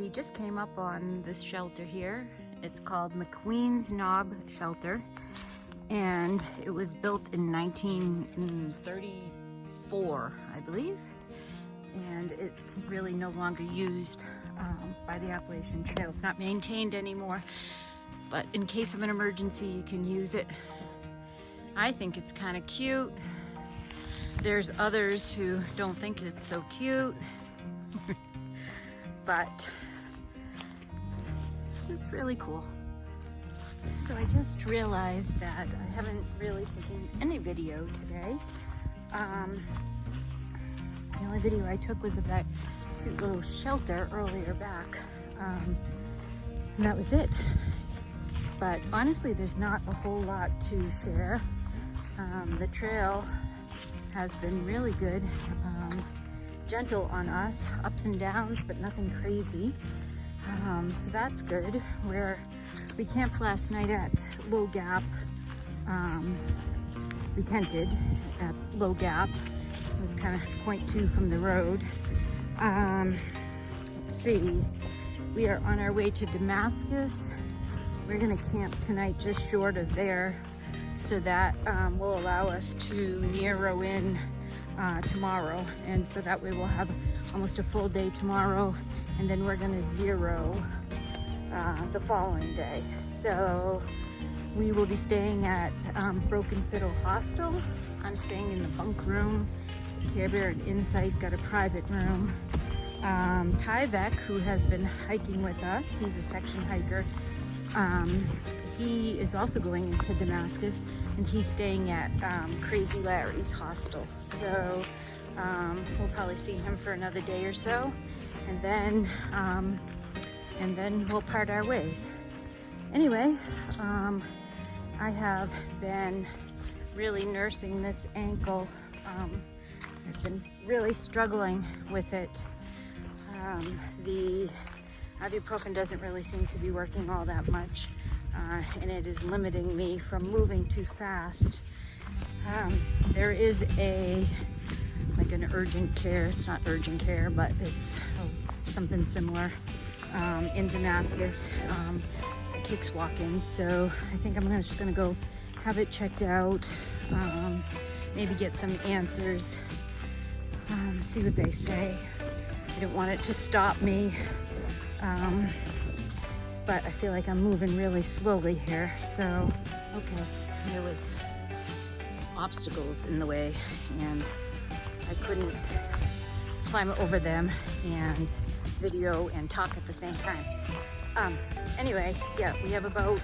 We just came up on this shelter here. It's called McQueen's Knob Shelter, and it was built in 1934, I believe, and it's really no longer used by the Appalachian Trail. It's not maintained anymore, but in case of an emergency, you can use it. I think it's kind of cute. There's others who don't think it's so cute, but it's really cool. So I just realized that I haven't really taken any video today. The only video I took was of that cute little shelter earlier back, and that was it. But honestly, there's not a whole lot to share. The trail has been really good, gentle on us, ups and downs, but nothing crazy. So that's good. We camped last night at Low Gap. We tented at Low Gap. It was kind of 0.2 from the road. Let's see, we are on our way to Damascus. We're gonna camp tonight just short of there, so that will allow us to narrow in tomorrow, and so that way we'll have almost a full day tomorrow, and then we're gonna zero the following day. So we will be staying at Broken Fiddle Hostel. I'm staying in the bunk room. Care Bear and Insight got a private room. Tyvek, who has been hiking with us, he's a section hiker, he is also going into Damascus, and he's staying at Crazy Larry's hostel. So we'll probably see him for another day or so, and then we'll part our ways. Anyway, I have been really nursing this ankle. I've been really struggling with it. The ibuprofen doesn't really seem to be working all that much, and it is limiting me from moving too fast. There is like an urgent care, it's not urgent care, but it's something similar in Damascus. Kicks walk-in, so I think I'm just gonna go have it checked out, maybe get some answers, see what they say. I don't want it to stop me, but I feel like I'm moving really slowly here. So, okay, there was obstacles in the way, and I couldn't climb over them and video and talk at the same time. Anyway, yeah, we have about,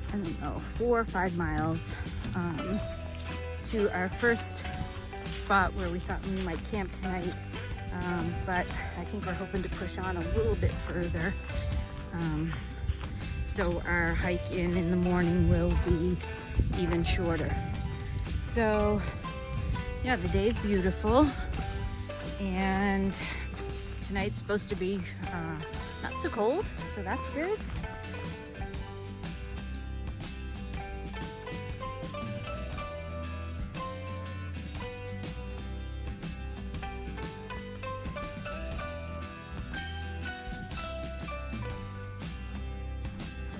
I don't know, 4 or 5 miles to our first spot where we thought we might camp tonight, but I think we're hoping to push on a little bit further. So our hike in the morning will be even shorter. So yeah, the day's beautiful, and tonight's supposed to be not so cold, so that's good.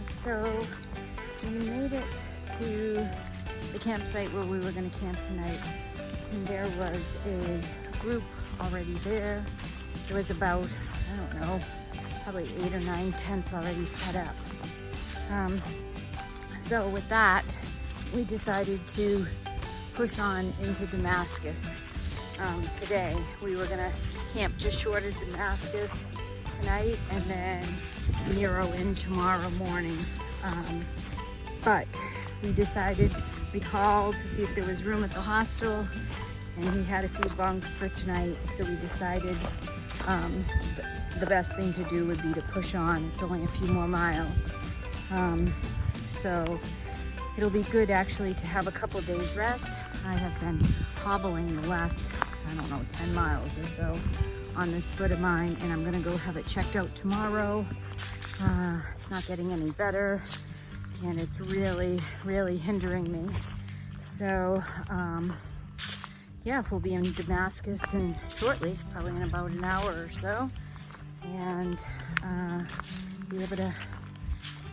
So we made it to the campsite where we were going to camp tonight, and there was a group already there. There was about, I don't know, probably 8 or 9 tents already set up. So with that, we decided to push on into Damascus today. We were gonna camp just short of Damascus tonight and then narrow in tomorrow morning. But we decided, we called to see if there was room at the hostel, and he had a few bunks for tonight, so we decided the best thing to do would be to push on. It's only a few more miles. So it'll be good actually to have a couple days rest. I have been hobbling the last, I don't know, 10 miles or so on this foot of mine, and I'm gonna go have it checked out tomorrow. It's not getting any better, and it's really, really hindering me. So yeah, we'll be in Damascus shortly, probably in about an hour or so. and be able to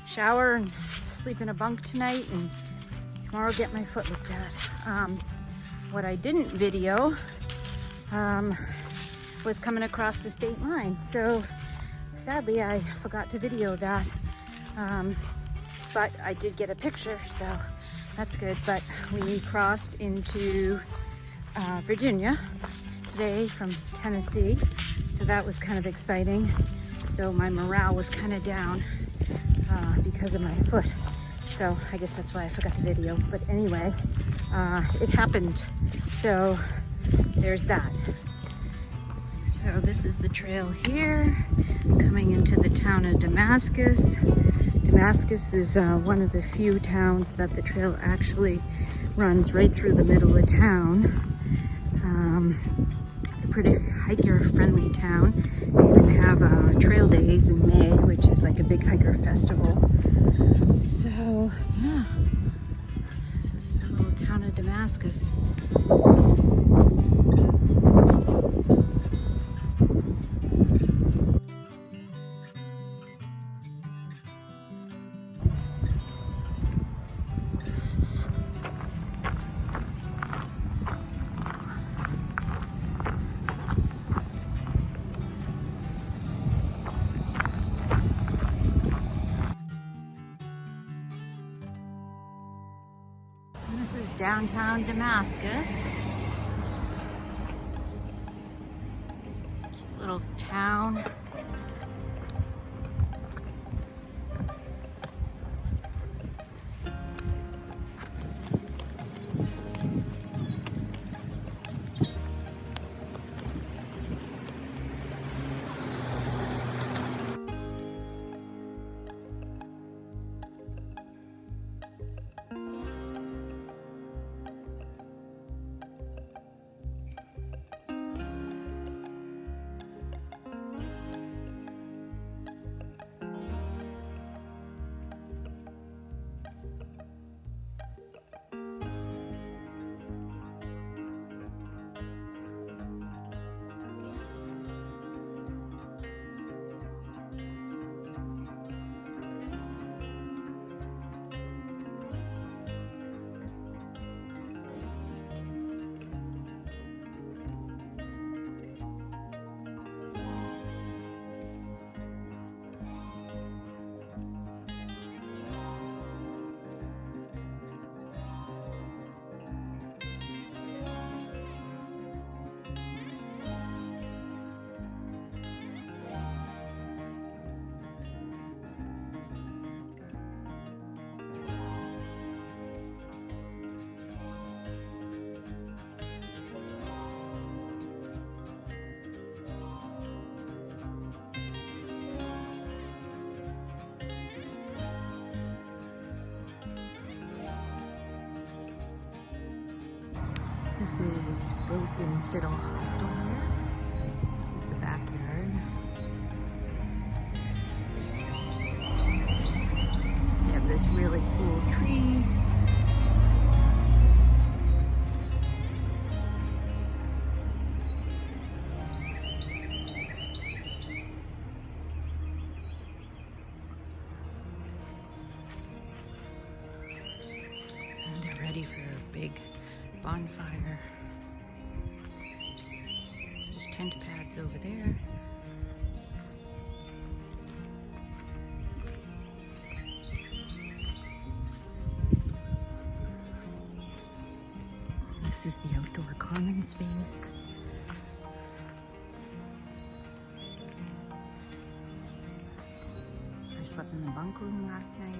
shower and sleep in a bunk tonight, and tomorrow get my foot looked at. What I didn't video was coming across the state line. So sadly, I forgot to video that. But I did get a picture, so that's good. But we crossed into Virginia today from Tennessee. So that was kind of exciting, though my morale was kind of down because of my foot. So I guess that's why I forgot to video. But anyway, it happened. So there's that. So this is the trail here, coming into the town of Damascus. Damascus is one of the few towns that the trail actually runs right through the middle of town. It's a pretty hiker-friendly town. They even have trail days in May, which is like a big hiker festival. So yeah, this is the little town of Damascus. This is downtown Damascus. Little town. This is Broken Fiddle Hostel here. This is the backyard. We have this really cool tree. And they're ready for a big bonfire. There's tent pads over there. This is the outdoor common space. I slept in the bunk room last night.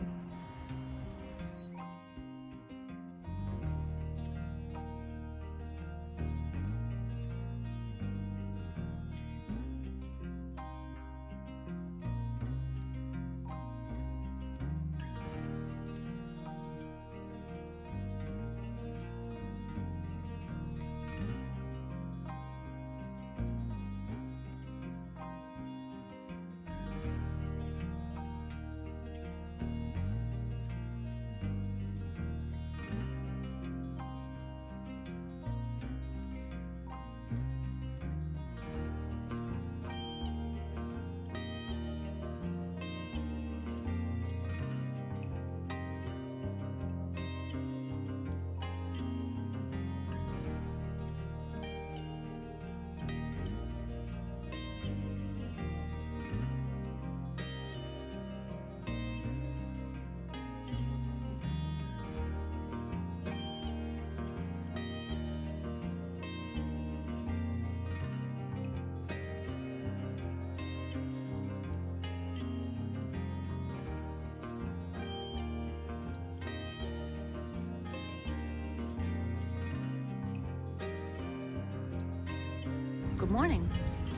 Good morning.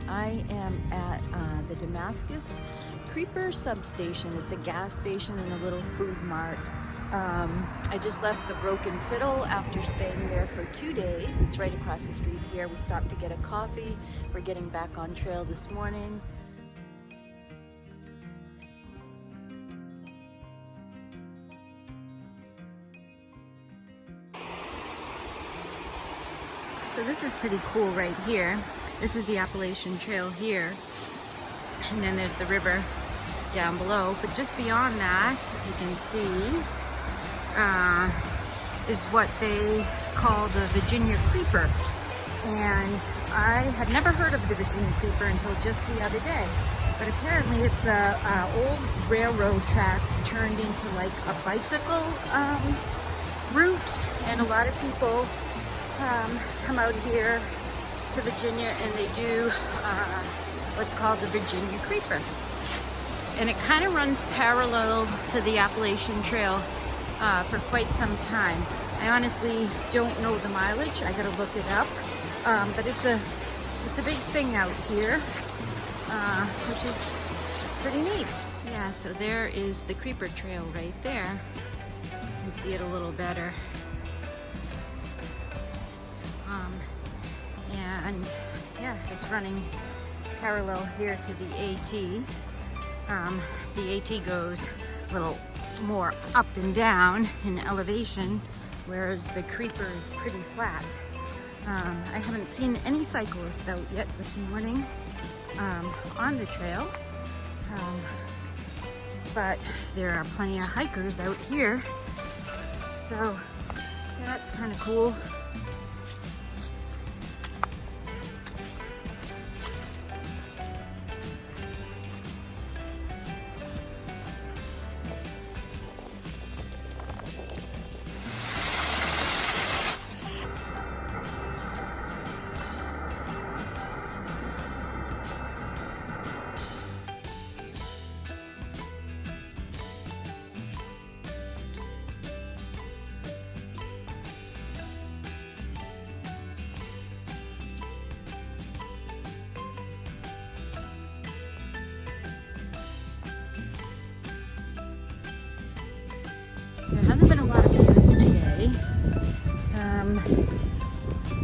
I am at the Damascus Creeper substation. It's a gas station and a little food mart. I just left the Broken Fiddle after staying there for 2 days. It's right across the street here. We stopped to get a coffee. We're getting back on trail this morning. So this is pretty cool right here. This is the Appalachian Trail here. And then there's the river down below. But just beyond that, you can see, is what they call the Virginia Creeper. And I had never heard of the Virginia Creeper until just the other day. But apparently it's old railroad tracks turned into like a bicycle route. And a lot of people come out here to Virginia and they do what's called the Virginia Creeper. And it kind of runs parallel to the Appalachian Trail for quite some time. I honestly don't know the mileage. I gotta look it up. But it's a big thing out here, which is pretty neat. Yeah, so there is the Creeper Trail right there. You can see it a little better. And yeah, it's running parallel here to the AT. The AT goes a little more up and down in elevation, whereas the Creeper is pretty flat. I haven't seen any cyclists out yet this morning on the trail, but there are plenty of hikers out here. So yeah, that's kind of cool. There hasn't been a lot of views today,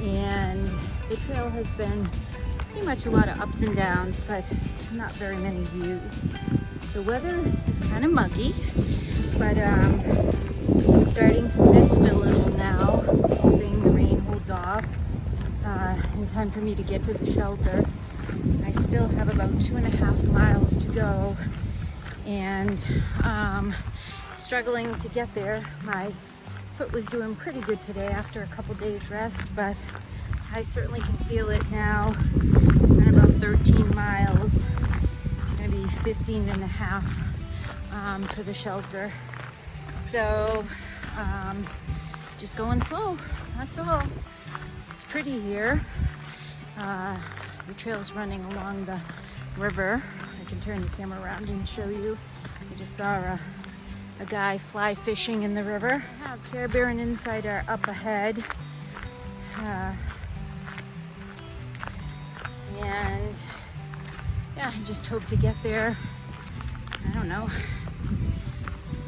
and the trail has been pretty much a lot of ups and downs, but not very many views. The weather is kind of muggy, but it's starting to mist a little now, hoping the rain holds off in time for me to get to the shelter. I still have about 2.5 miles to go, and struggling to get there. My foot was doing pretty good today after a couple days rest, but I certainly can feel it now. It's been about 13 miles. It's gonna be 15.5 to the shelter. So just going slow, that's all. It's pretty here. The trail's running along the river. I can turn the camera around and show you. I just saw a guy fly fishing in the river. I have Care Bear and Insider up ahead. And yeah, I just hope to get there, I don't know,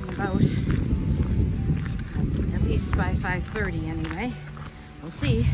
in about at least by 5:30 anyway. We'll see.